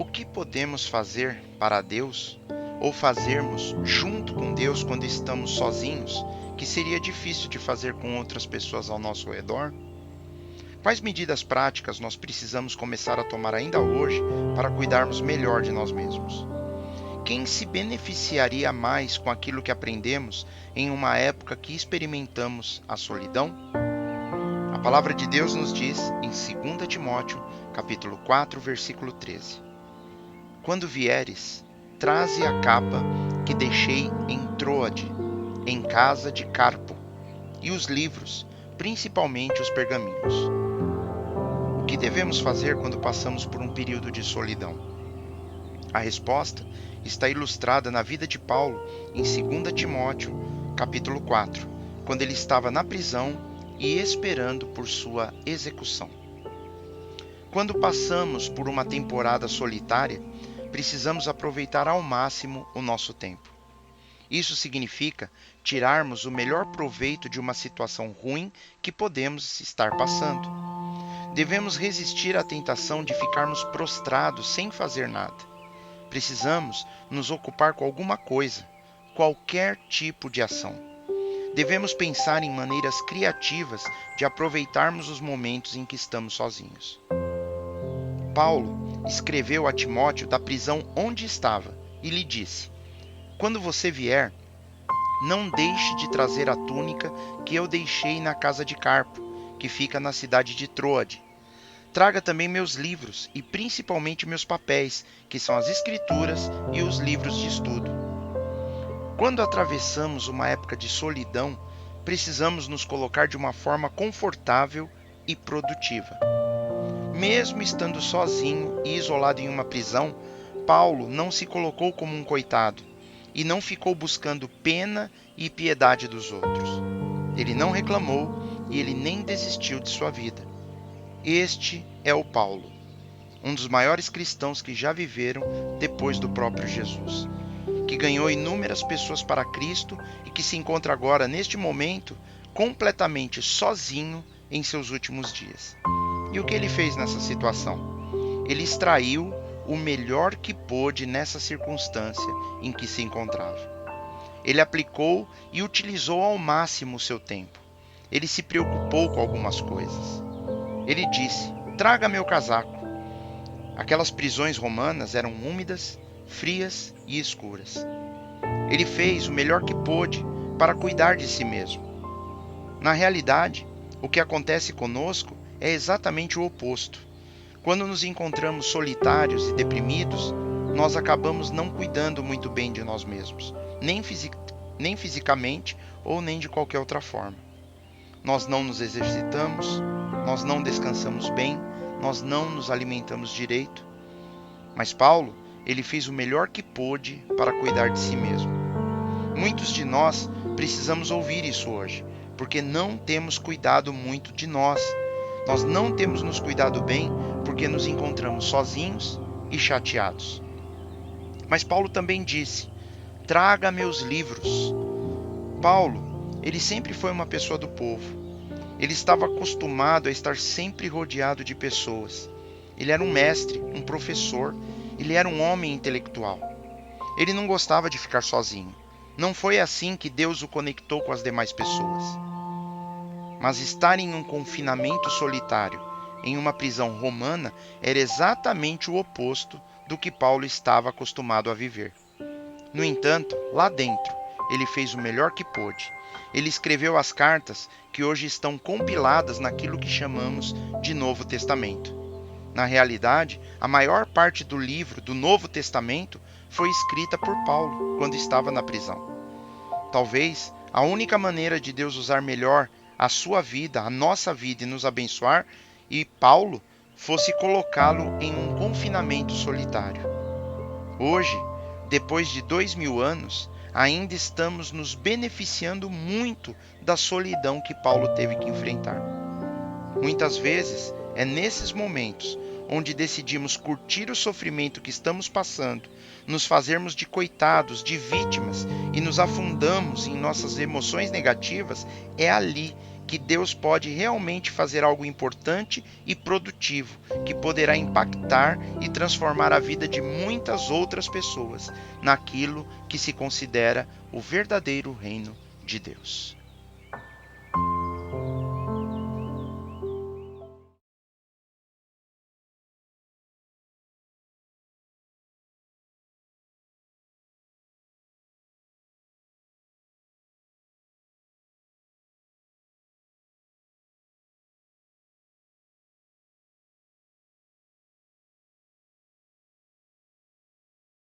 O que podemos fazer para Deus ou fazermos junto com Deus quando estamos sozinhos, que seria difícil de fazer com outras pessoas ao nosso redor? Quais medidas práticas nós precisamos começar a tomar ainda hoje para cuidarmos melhor de nós mesmos? Quem se beneficiaria mais com aquilo que aprendemos em uma época que experimentamos a solidão? A palavra de Deus nos diz em 2 Timóteo, capítulo 4, versículo 13: Quando vieres, traze a capa que deixei em Troade, em casa de Carpo, e os livros, principalmente os pergaminhos. O que devemos fazer quando passamos por um período de solidão? A resposta está ilustrada na vida de Paulo em 2 Timóteo, capítulo 4, quando ele estava na prisão e esperando por sua execução. Quando passamos por uma temporada solitária, precisamos aproveitar ao máximo o nosso tempo. Isso significa tirarmos o melhor proveito de uma situação ruim que podemos estar passando. Devemos resistir à tentação de ficarmos prostrados sem fazer nada. Precisamos nos ocupar com alguma coisa, qualquer tipo de ação. Devemos pensar em maneiras criativas de aproveitarmos os momentos em que estamos sozinhos. Paulo escreveu a Timóteo da prisão onde estava e lhe disse: Quando você vier, não deixe de trazer a túnica que eu deixei na casa de Carpo, que fica na cidade de Troade. Traga também meus livros e principalmente meus papéis, que são as escrituras e os livros de estudo. Quando atravessamos uma época de solidão, precisamos nos colocar de uma forma confortável e produtiva. Mesmo estando sozinho e isolado em uma prisão, Paulo não se colocou como um coitado e não ficou buscando pena e piedade dos outros. Ele não reclamou e ele nem desistiu de sua vida. Este é o Paulo, um dos maiores cristãos que já viveram depois do próprio Jesus, que ganhou inúmeras pessoas para Cristo e que se encontra agora, neste momento, completamente sozinho em seus últimos dias. E o que ele fez nessa situação? Ele extraiu o melhor que pôde nessa circunstância em que se encontrava. Ele aplicou e utilizou ao máximo o seu tempo. Ele se preocupou com algumas coisas. Ele disse: traga meu casaco. Aquelas prisões romanas eram úmidas, frias e escuras. Ele fez o melhor que pôde para cuidar de si mesmo. Na realidade, o que acontece conosco é exatamente o oposto. Quando nos encontramos solitários e deprimidos, nós acabamos não cuidando muito bem de nós mesmos, nem fisicamente ou nem de qualquer outra forma. Nós não nos exercitamos, nós não descansamos bem, nós não nos alimentamos direito. Mas Paulo, ele fez o melhor que pôde para cuidar de si mesmo. Muitos de nós precisamos ouvir isso hoje, porque não temos cuidado muito de nós. Nós não temos nos cuidado bem porque nos encontramos sozinhos e chateados. Mas Paulo também disse: traga meus livros. Paulo, ele sempre foi uma pessoa do povo. Ele estava acostumado a estar sempre rodeado de pessoas. Ele era um mestre, um professor, ele era um homem intelectual. Ele não gostava de ficar sozinho. Não foi assim que Deus o conectou com as demais pessoas. Mas estar em um confinamento solitário, em uma prisão romana, era exatamente o oposto do que Paulo estava acostumado a viver. No entanto, lá dentro, ele fez o melhor que pôde. Ele escreveu as cartas que hoje estão compiladas naquilo que chamamos de Novo Testamento. Na realidade, a maior parte do livro do Novo Testamento foi escrita por Paulo quando estava na prisão. Talvez a única maneira de Deus usar melhor a sua vida, a nossa vida e nos abençoar, e Paulo, fosse colocá-lo em um confinamento solitário. Hoje, depois de 2000 anos, ainda estamos nos beneficiando muito da solidão que Paulo teve que enfrentar. Muitas vezes é nesses momentos onde decidimos curtir o sofrimento que estamos passando, nos fazermos de coitados, de vítimas e nos afundamos em nossas emoções negativas, é ali que Deus pode realmente fazer algo importante e produtivo, que poderá impactar e transformar a vida de muitas outras pessoas naquilo que se considera o verdadeiro reino de Deus.